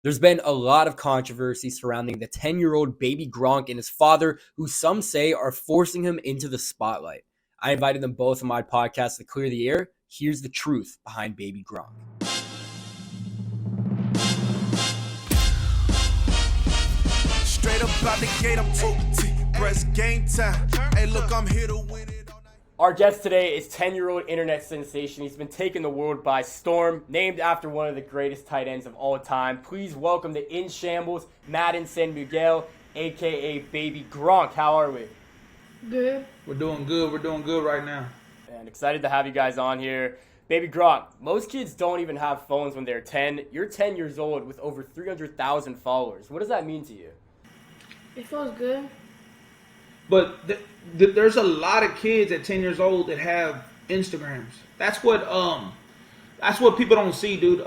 There's been a lot of controversy surrounding the 10-year-old baby Gronk and his father, who some say are forcing him into the spotlight. I invited them both on my podcast to clear the air. Here's the truth behind baby Gronk. Straight up out the gate, I'm too press game time. Hey, look, I'm here to win it. Our guest today is 10-year-old internet sensation. He's been taking the world by storm, named after one of the greatest tight ends of all time. Please welcome the in shambles, Madden San Miguel, a.k.a. Baby Gronk. How are we? Good. We're doing good. We're doing good right now. And excited to have you guys on here. Baby Gronk, most kids don't even have phones when they're 10. You're 10 years old with over 300,000 followers. What does that mean to you? It feels good. But there's a lot of kids at 10 years old that have Instagrams. That's what people don't see, dude.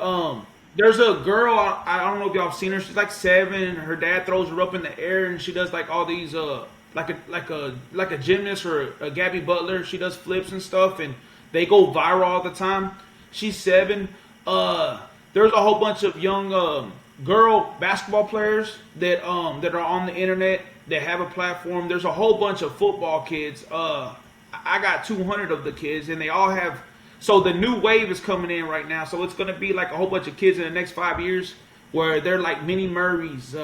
There's a girl, I don't know if y'all have seen her. She's like 7. Her dad throws her up in the air, and she does like all these like a gymnast or a Gabby Butler. She does flips and stuff, and they go viral all the time. She's 7. There's a whole bunch of young girl basketball players that are on the internet that have a platform. There's a whole bunch of football kids. I got 200 of the kids, and they all have. So the new wave is coming in right now. So it's going to be like a whole bunch of kids in the next 5 years where they're like mini Murrays,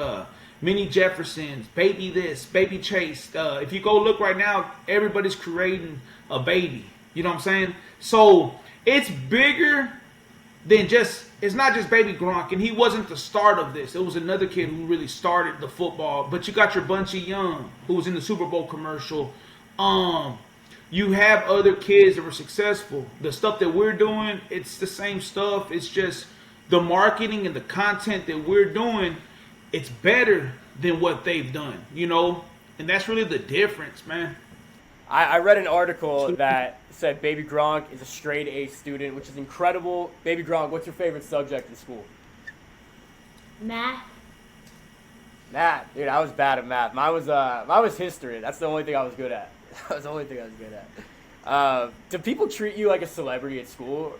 mini Jeffersons, baby this, baby Chase. If you go look right now, everybody's creating a baby. You know what I'm saying? So it's bigger than just, it's not just baby Gronk, and he wasn't the start of this. It was another kid who really started the football. But you got your Bunchy Young, who was in the Super Bowl commercial. You have other kids that were successful. The stuff that we're doing, it's the same stuff. It's just the marketing and the content that we're doing, it's better than what they've done, you know? And that's really the difference, man. I read an article that said Baby Gronk is a straight A student, which is incredible. Baby Gronk, what's your favorite subject in school? Math. Math. Dude, I was bad at math. Mine was history. That's the only thing I was good at. That was the only thing I was good at. Do people treat you like a celebrity at school?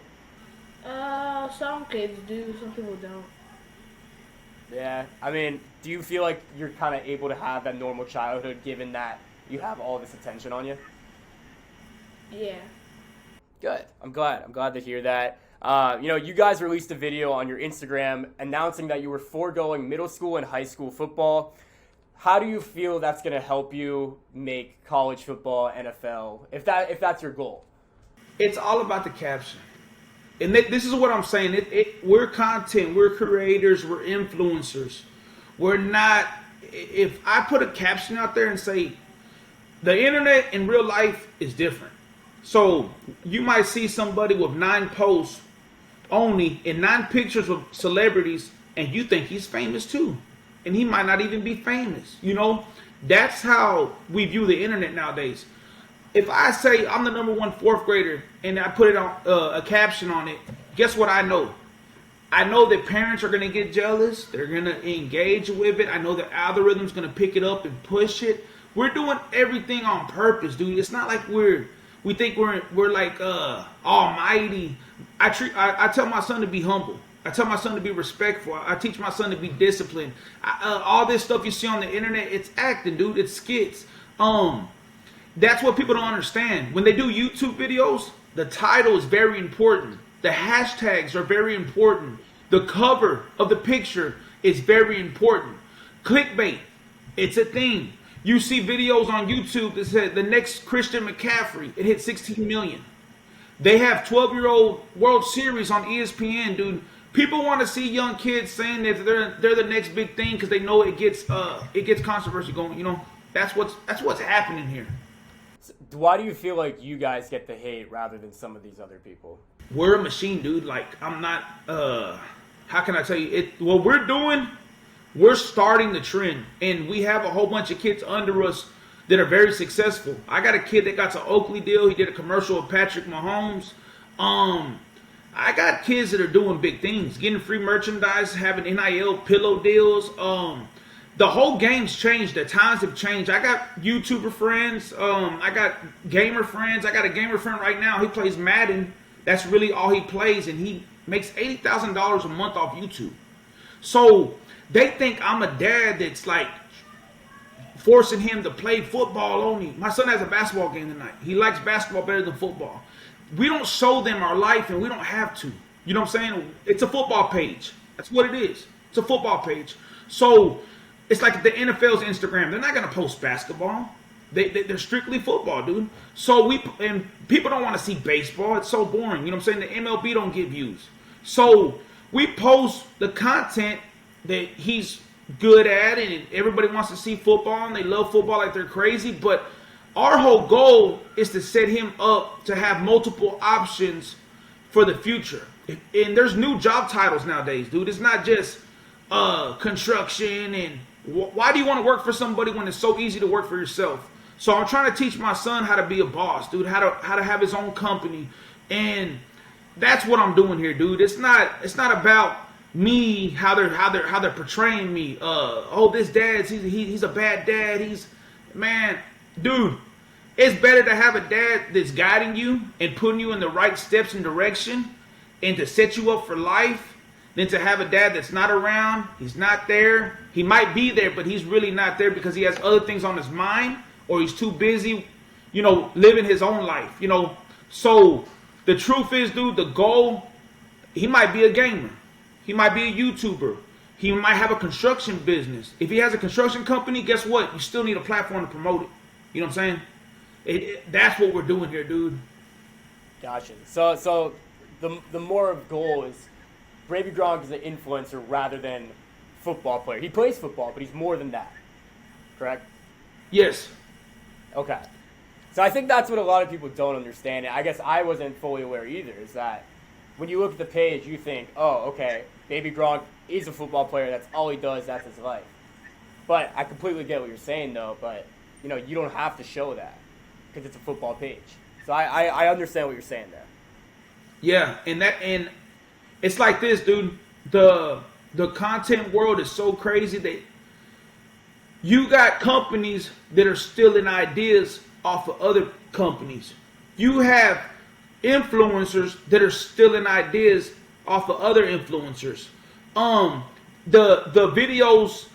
Some kids do, some people don't. Yeah. I mean, do you feel like you're kind of able to have that normal childhood given that you have all this attention on you? Yeah. Good. I'm glad to hear that. You guys released a video on your Instagram announcing that you were foregoing middle school and high school football. How do you feel that's going to help you make college football, NFL, if that's your goal? It's all about the caption. And this is what I'm saying. We're content. We're creators. We're influencers. We're not, if I put a caption out there and say, the internet in real life is different. So you might see somebody with 9 posts only and 9 pictures of celebrities, and you think he's famous too. And he might not even be famous. You know, that's how we view the internet nowadays. If I say I'm the number 1 4th grader and I put it on a caption on it, guess what I know? I know that parents are going to get jealous. They're going to engage with it. I know the algorithm's going to pick it up and push it. We're doing everything on purpose, dude. It's not like we think we're like almighty. I tell my son to be humble. I tell my son to be respectful. I teach my son to be disciplined. All this stuff you see on the internet, it's acting, dude. It's skits. That's what people don't understand. When they do YouTube videos, the title is very important. The hashtags are very important. The cover of the picture is very important. Clickbait, it's a thing. You see videos on YouTube that said the next Christian McCaffrey, it hit 16 million. They have 12-year-old World Series on ESPN, dude. People want to see young kids saying that they're the next big thing because they know it gets controversy going. You know, that's what's happening here. So why do you feel like you guys get the hate rather than some of these other people? We're a machine, dude. Like, I'm not. How can I tell you it? What we're doing, we're starting the trend, and we have a whole bunch of kids under us that are very successful. I got a kid that got an Oakley deal. He did a commercial with Patrick Mahomes. I got kids that are doing big things, getting free merchandise, having NIL pillow deals. The whole game's changed. The times have changed. I got YouTuber friends. I got gamer friends. I got a gamer friend right now. He plays Madden. That's really all he plays, and he makes $80,000 a month off YouTube. So they think I'm a dad that's like forcing him to play football only. My son has a basketball game tonight. He likes basketball better than football. We don't show them our life, and we don't have to. You know what I'm saying? It's a football page. That's what it is. It's a football page. So it's like the NFL's Instagram. They're not going to post basketball. They're strictly football, dude. So and people don't want to see baseball. It's so boring. You know what I'm saying? The MLB don't get views. So we post the content that he's good at, and everybody wants to see football, and they love football like they're crazy. But our whole goal is to set him up to have multiple options for the future. And there's new job titles nowadays, dude. It's not just construction. And why do you want to work for somebody when it's so easy to work for yourself? So I'm trying to teach my son how to be a boss, dude. How to have his own company, and that's what I'm doing here, dude. It's not about me, how they're portraying me. This dad's he's a bad dad. Man, dude. It's better to have a dad that's guiding you and putting you in the right steps and direction, and to set you up for life, than to have a dad that's not around. He's not there. He might be there, but he's really not there because he has other things on his mind, or he's too busy, living his own life. So the truth is, dude, the goal. He might be a gamer. He might be a YouTuber. He might have a construction business. If he has a construction company, guess what? You still need a platform to promote it. You know what I'm saying? That's what we're doing here, dude. Gotcha. So the more goal is Baby Gronk is an influencer rather than football player. He plays football, but he's more than that. Correct? Yes. Okay. So I think that's what a lot of people don't understand. I guess I wasn't fully aware either, is that when you look at the page, you think, oh, okay, Baby Gronk is a football player. That's all he does. That's his life. But I completely get what you're saying, though. But, you don't have to show that because it's a football page. So I understand what you're saying there. Yeah, and it's like this, dude. The content world is so crazy that you got companies that are stealing ideas off of other companies. You have influencers that are stealing ideas off of other influencers. The videos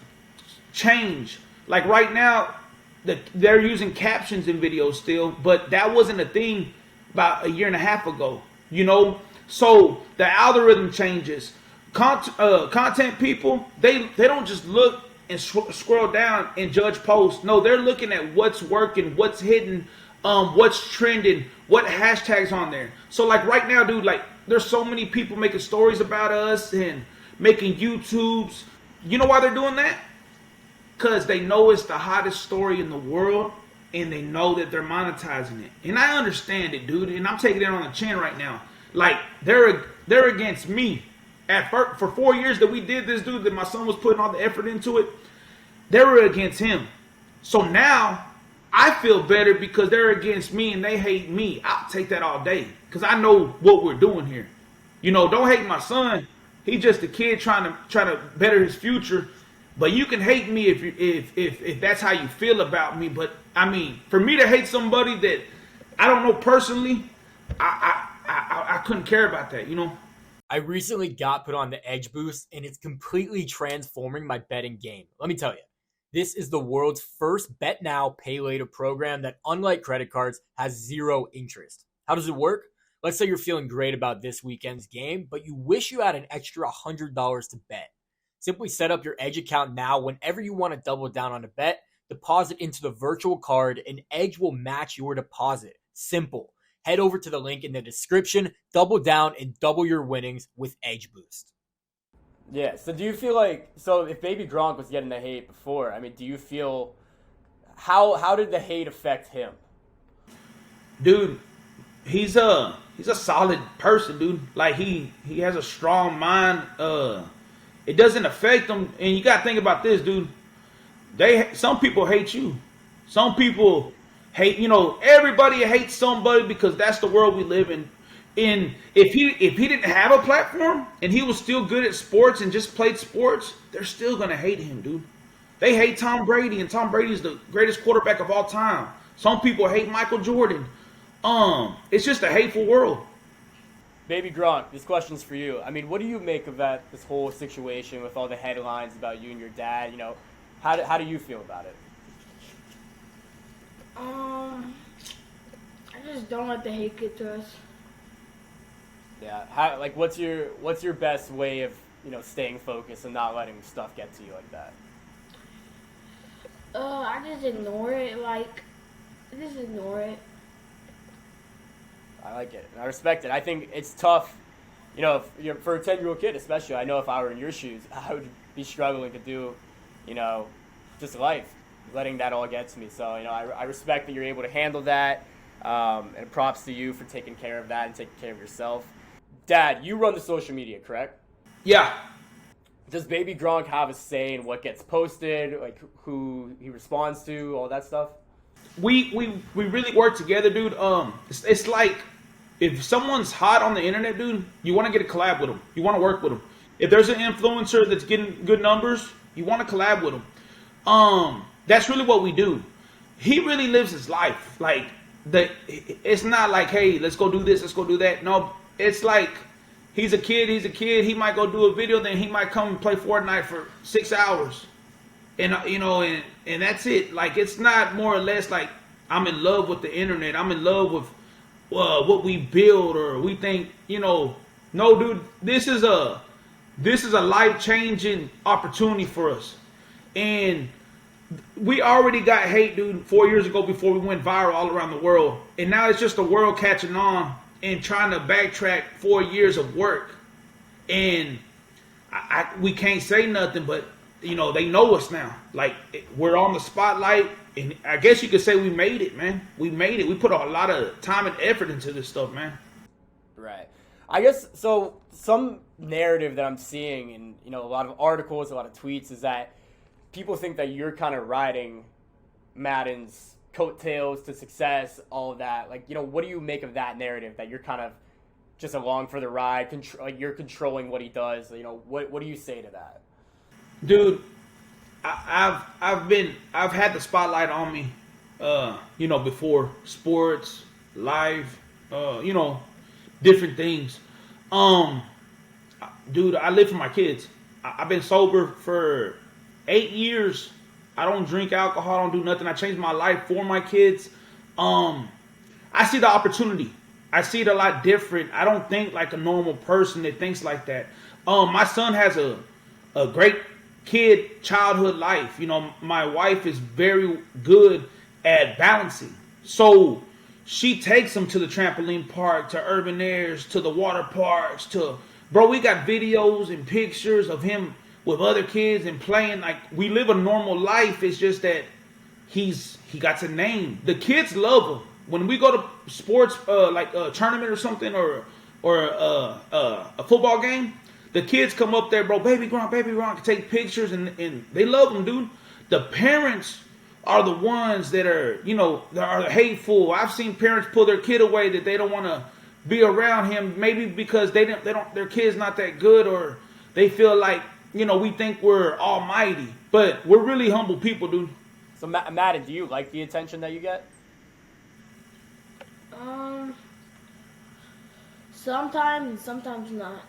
change. Like right now, they're using captions in videos still, but that wasn't a thing about a year and a half ago. So the algorithm changes. Content people, they don't just look and scroll down and judge posts. No, they're looking at what's working, what's hidden, what's trending, what hashtags on there. So like right now, dude, like there's so many people making stories about us and making YouTubes. You know why they're doing that? Because they know it's the hottest story in the world, and they know that they're monetizing it. And I understand it, dude, and I'm taking it on the chin right now. Like they're against me. For 4 years that we did this, dude, that my son was putting all the effort into it, they were against him. So now I feel better because they're against me and they hate me. I'll take that all day because I know what we're doing here. Don't hate my son. He's just a kid trying to better his future. But you can hate me if that's how you feel about me. But I mean, for me to hate somebody that I don't know personally, I couldn't care about that. I recently got put on the Edge Boost, and it's completely transforming my betting game. Let me tell you, this is the world's first bet now, pay later program that, unlike credit cards, has zero interest. How does it work? Let's say you're feeling great about this weekend's game, but you wish you had an extra $100 to bet. Simply set up your Edge account now. Whenever you want to double down on a bet, deposit into the virtual card, and Edge will match your deposit. Simple. Head over to the link in the description, double down, and double your winnings with Edge Boost. Yeah, so do you feel like, if Baby Gronk was getting the hate before, I mean, do you feel, how did the hate affect him? Dude, he's a solid person, dude. Like, he has a strong mind. It doesn't affect him, and you got to think about this, dude. Some people hate you. Some people hate, everybody hates somebody because that's the world we live in. And if he didn't have a platform and he was still good at sports and just played sports, they're still gonna hate him, dude. They hate Tom Brady, and Tom Brady is the greatest quarterback of all time. Some people hate Michael Jordan. It's just a hateful world. Baby Gronk, this question's for you. I mean, what do you make of this whole situation with all the headlines about you and your dad? You know, how do you feel about it? I just don't let the hate get to us. Yeah. What's your best way of, you know, staying focused and not letting stuff get to you like that? I just ignore it. Just ignore it. I like it. And I respect it. I think it's tough, you know, for a 10-year-old kid especially. I know if I were in your shoes, I would be struggling to do, you know, just life, letting that all get to me. So, you know, I respect that you're able to handle that. And props to you for taking care of that and taking care of yourself. Dad, you run the social media, correct? Yeah. Does Baby Gronk have a say in what gets posted, like who he responds to, all that stuff? We really work together, dude. It's like if someone's hot on the internet, dude, you want to get a collab with them. You want to work with them. If there's an influencer that's getting good numbers, you want to collab with them. That's really what we do. He really lives his life. Like it's not like, hey, let's go do this, let's go do that. No, it's like he's a kid. He might go do a video, then he might come and play Fortnite for 6 hours. And, you know, and that's it. Like, it's not more or less like I'm in love with the internet. I'm in love with what we build, or we think, you know, no, dude, this is a life-changing opportunity for us. And we already got hate, dude, 4 years ago before we went viral all around the world. And now it's just the world catching on and trying to backtrack 4 years of work. And we can't say nothing, but you know, they know us now. Like, we're on the spotlight, and I guess you could say we made it, man. We made it. We put a lot of time and effort into this stuff, man. Right. I guess, so some narrative that I'm seeing in, you know, a lot of articles, a lot of tweets, is that people think that you're kind of riding Madden's coattails to success, all of that. Like, you know, what do you make of that narrative, that you're kind of just along for the ride, like you're controlling what he does? You know, what do you say to that? Dude, I've had the spotlight on me, you know, before sports, live, you know, different things. Dude, I live for my kids. I've been sober for 8 years. I don't drink alcohol. I don't do nothing. I changed my life for my kids. I see the opportunity. I see it a lot different. I don't think like a normal person that thinks like that. My son has a great childhood life. You know, my wife is very good at balancing. So she takes him to the trampoline park, to Urban Airs, to the water parks, bro, we got videos and pictures of him with other kids and playing. Like, we live a normal life. It's just that he got a name. The kids love him. When we go to sports, like a tournament or something, or a football game, the kids come up there, bro, baby Gronk, take pictures, and they love him, dude. The parents are the ones that are, you know, that are hateful. I've seen parents pull their kid away that they don't want to be around him, maybe because their kid's not that good, or they feel like, you know, we think we're almighty, but we're really humble people, dude. So Madden, do you like the attention that you get? Sometimes not.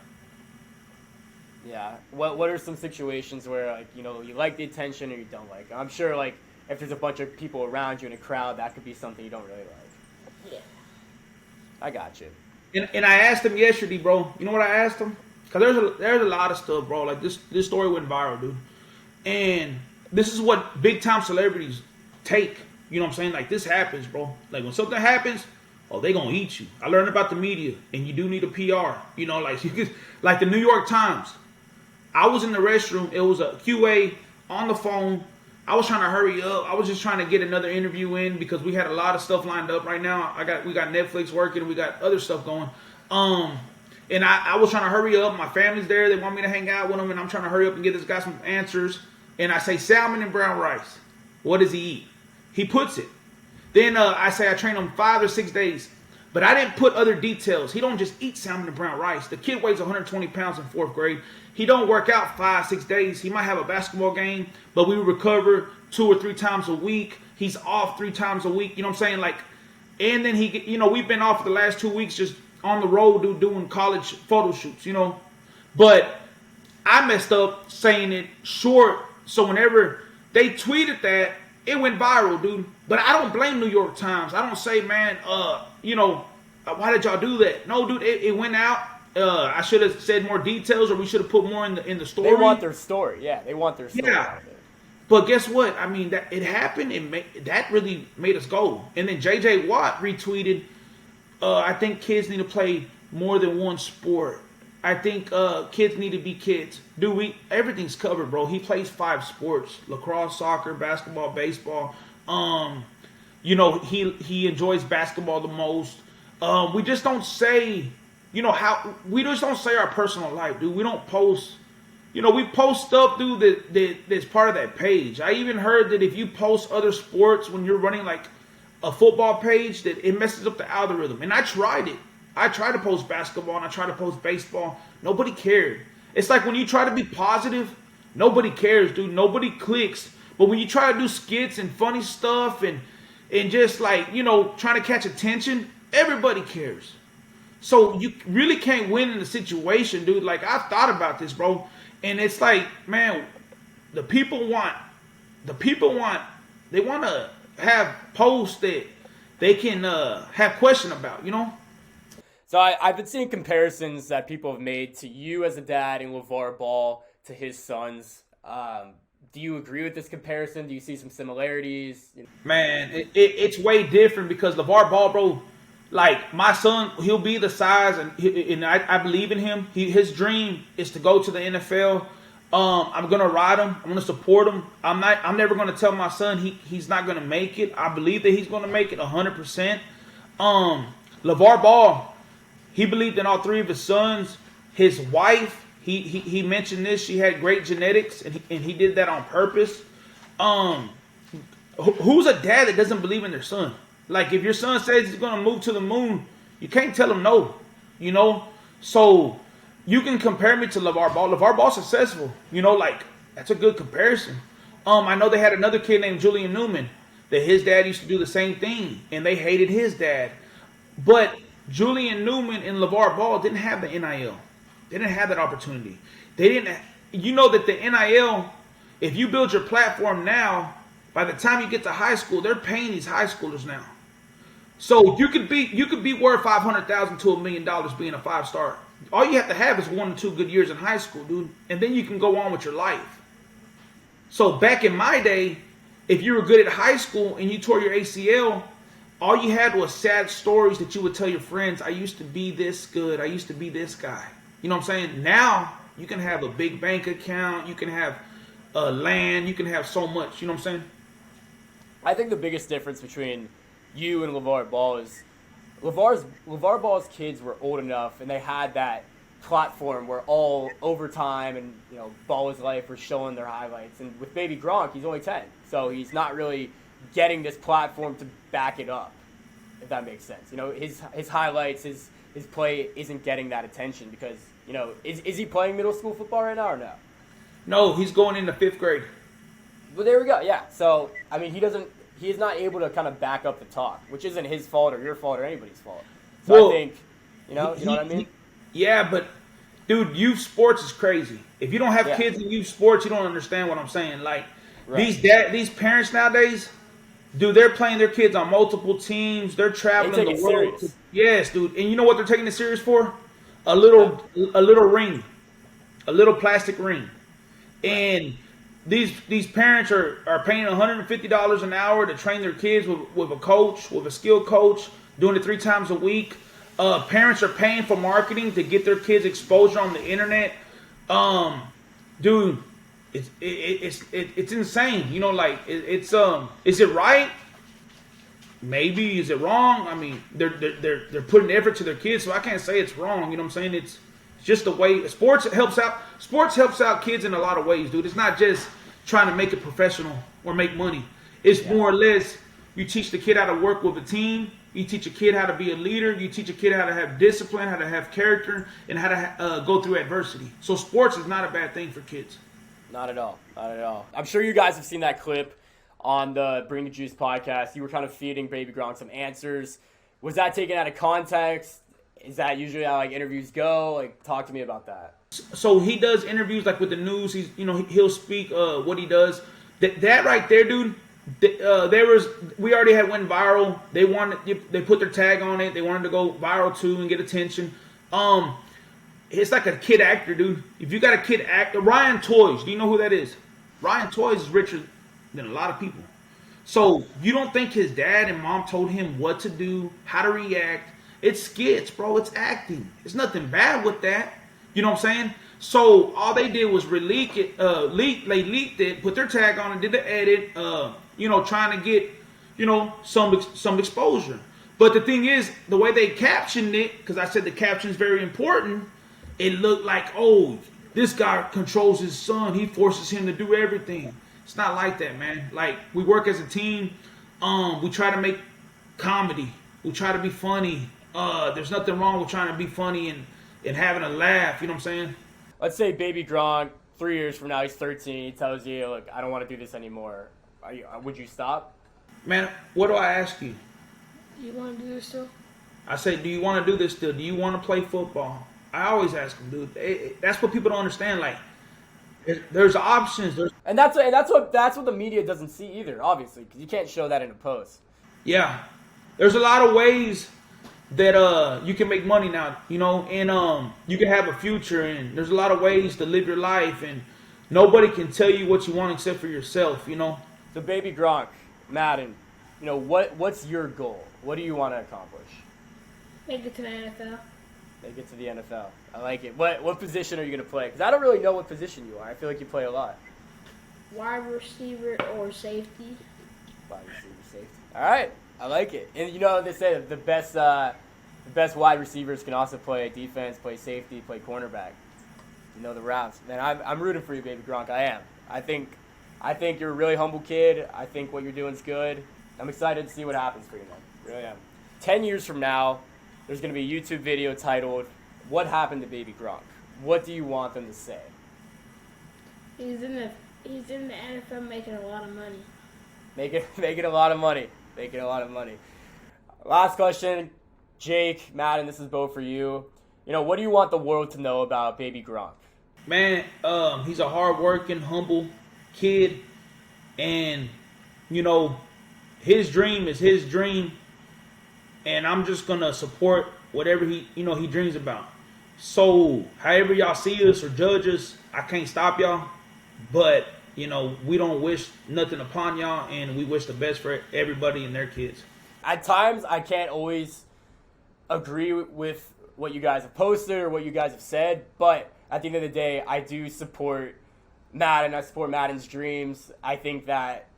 Yeah. What are some situations where, like, you know, you like the attention or you don't like it? I'm sure, like, if there's a bunch of people around you in a crowd, that could be something you don't really like. Yeah. I got you. And I asked him yesterday, bro. You know what I asked him? Because there's a lot of stuff, bro. Like, this story went viral, dude. And this is what big time celebrities take. You know what I'm saying? Like, this happens, bro. Like, when something happens, oh, they gonna eat you. I learned about the media, and you do need a PR. You know, like, like the New York Times. I was in the restroom. It was a QA on the phone. I was trying to hurry up. I was just trying to get another interview in because we had a lot of stuff lined up right now. We got Netflix working, and we got other stuff going. And I was trying to hurry up. My family's there. They want me to hang out with them, and I'm trying to hurry up and get this guy some answers. And I say, salmon and brown rice. What does he eat? He puts it. Then I say I train him 5 or 6 days. But I didn't put other details. He don't just eat salmon and brown rice. The kid weighs 120 pounds in 4th grade. He don't work out 5, 6 days. He might have a basketball game, but we recover 2 or 3 times a week. He's off 3 times a week. You know what I'm saying? Like, and then he, you know, we've been off the last 2 weeks just on the road, dude, doing college photo shoots, you know. But I messed up saying it short, so whenever they tweeted that, it went viral, dude. But I don't blame New York Times. I don't say, man, why did y'all do that? No, dude, it went out. I should have said more details, or we should have put more in the story. They want their story. Yeah, they want their story. Yeah. But guess what? I mean, that it happened. That really made us go. And then J.J. Watt retweeted, I think kids need to play more than one sport. I think kids need to be kids. Dude, everything's covered, bro. He plays 5 sports: lacrosse, soccer, basketball, baseball. He enjoys basketball the most. We just don't say, we just don't say our personal life, dude. We don't post. We post stuff, dude, that's part of that page. I even heard that if you post other sports when you're running like a football page, that it messes up the algorithm. And I tried it. I tried to post basketball and I tried to post baseball. Nobody cared. It's like when you try to be positive, nobody cares, dude. Nobody clicks. But when you try to do skits and funny stuff and just like, trying to catch attention, everybody cares. So you really can't win in the situation, dude. Like, I've thought about this, bro. And it's like, man, they want to have posts that they can have question about, So I've been seeing comparisons that people have made to you as a dad and LaVar Ball to his sons. Do you agree with this comparison? Do you see some similarities? Man, it's way different because LaVar Ball, bro, like my son, he'll be the size, and I believe in him. His dream is to go to the NFL. I'm gonna ride him. I'm gonna support him. I'm never gonna tell my son he's not gonna make it. I believe that he's gonna make it 100%. LaVar Ball, he believed in all 3 of his sons. His wife, he mentioned this. She had great genetics, and he did that on purpose. Who's a dad that doesn't believe in their son? Like, if your son says he's going to move to the moon, you can't tell him no, So you can compare me to LaVar Ball. LaVar Ball's successful, like, that's a good comparison. I know they had another kid named Julian Newman that his dad used to do the same thing, and they hated his dad. But Julian Newman and LaVar Ball didn't have the NIL. They didn't have that opportunity. They didn't. That the NIL, if you build your platform now, by the time you get to high school, they're paying these high schoolers now. So you could be worth $500,000 to $1 million being a 5-star. All you have to have is 1 or 2 good years in high school, dude, and then you can go on with your life. So back in my day, if you were good at high school and you tore your ACL, all you had was sad stories that you would tell your friends. I used to be this good. I used to be this guy. You know what I'm saying? Now you can have a big bank account. You can have land. You can have so much. You know what I'm saying? I think the biggest difference between you and LaVar Ball is LaVar Ball's kids were old enough and they had that platform where all overtime and Ball's life were showing their highlights. And with baby Gronk, he's only 10, so he's not really getting this platform to back it up, if that makes sense. His highlights, his play isn't getting that attention because is he playing middle school football right now or no? No, he's going into 5th grade. Well, there we go. Yeah. So I mean, he is not able to kind of back up the talk, which isn't his fault or your fault or anybody's fault. So well, I think, you know what I mean? Yeah, but dude, youth sports is crazy. If you don't have kids in youth sports, you don't understand what I'm saying. Like these parents nowadays, dude, they're playing their kids on multiple teams. They're traveling the world. Yes, dude. And you know what they're taking it serious for? A little ring, a little plastic ring, and these parents are paying $150 an hour to train their kids with a coach, with a skilled coach, doing it 3 times a week. Parents are paying for marketing to get their kids exposure on the internet. Dude, it's insane. Is it right? Maybe. Is it wrong? I mean, they're putting effort to their kids, so I can't say it's wrong. You know what I'm saying? It's just the way sports helps out. Sports helps out kids in a lot of ways, dude. It's not just trying to make it professional or make money. It's more or less you teach the kid how to work with a team. You teach a kid how to be a leader. You teach a kid how to have discipline, how to have character, and how to go through adversity. So sports is not a bad thing for kids. Not at all. Not at all. I'm sure you guys have seen that clip on the Bring the Juice podcast. You were kind of feeding Baby Gronk some answers. Was that taken out of context? Is that usually how like interviews go? Like, talk to me about that. So he does interviews like with the news. He's, you know, he'll speak what he does. That right there, dude. We already had went viral. They put their tag on it. They wanted to go viral too and get attention. It's like a kid actor, dude. If you got a kid actor, Ryan Toys, do you know who that is? Ryan Toys is richer than a lot of people. So you don't think his dad and mom told him what to do, how to react? It's skits, bro. It's acting. There's nothing bad with that. You know what I'm saying? So all they did was they leaked it, put their tag on it, did the edit, trying to get, some exposure. But the thing is, the way they captioned it, because I said the caption is very important, it looked like, oh, this guy controls his son. He forces him to do everything. It's not like that, man. Like, we work as a team. We try to make comedy. We try to be funny. There's nothing wrong with trying to be funny and having a laugh. You know what I'm saying? Let's say baby Gronk, 3 years from now, he's 13. He tells you, look, I don't want to do this anymore. Would you stop? Man, what do I ask you? You want to do this still? I say, do you want to do this still? Do you want to play football? I always ask them, dude. That's what people don't understand. Like, there's options. And that's what the media doesn't see either, obviously, because you can't show that in a post. Yeah, there's a lot of ways that you can make money now, and you can have a future, and there's a lot of ways to live your life, and nobody can tell you what you want except for yourself, So baby Gronk, Madden, what's your goal? What do you want to accomplish? Make it to the NFL. Make it to the NFL. I like it. What position are you going to play? Because I don't really know what position you are. I feel like you play a lot. Wide receiver or safety. Wide receiver, safety. All right. I like it. And they say the best wide receivers can also play defense, play safety, play cornerback. You know the routes. Man, I'm rooting for you, baby Gronk. I am. I think you're a really humble kid. I think what you're doing is good. I'm excited to see what happens for you, man. Really am. 10 years from now, there's going to be a YouTube video titled, "What Happened to Baby Gronk?" What do you want them to say? He's in the NFL making a lot of money. Making a lot of money. Making a lot of money. Last question, Jake, Madden, this is both for you. What do you want the world to know about baby Gronk? Man, he's a hard-working, humble kid, and his dream is his dream, and I'm just gonna support whatever he dreams about. So, however y'all see us or judge us, I can't stop y'all, but we don't wish nothing upon y'all, and we wish the best for everybody and their kids. At times, I can't always agree with what you guys have posted or what you guys have said, but at the end of the day, I do support Madden. I support Madden's dreams. I think that,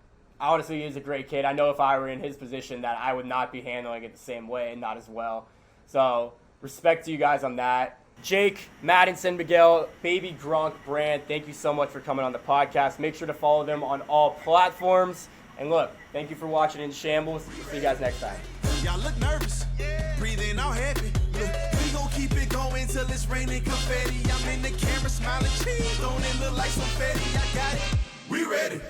honestly, he's a great kid. I know if I were in his position that I would not be handling it the same way and not as well. So, respect to you guys on that. Jake, Madden San Miguel, Baby Gronk brand, thank you so much for coming on the podcast. Make sure to follow them on all platforms. And look, thank you for watching In Shambles. See you guys next time. Y'all look nervous, breathing all heavy. Look, we gon' keep it going till it's raining confetti. I'm in the camera smiling, cheese, don't it look like some confetti? I got it. We ready.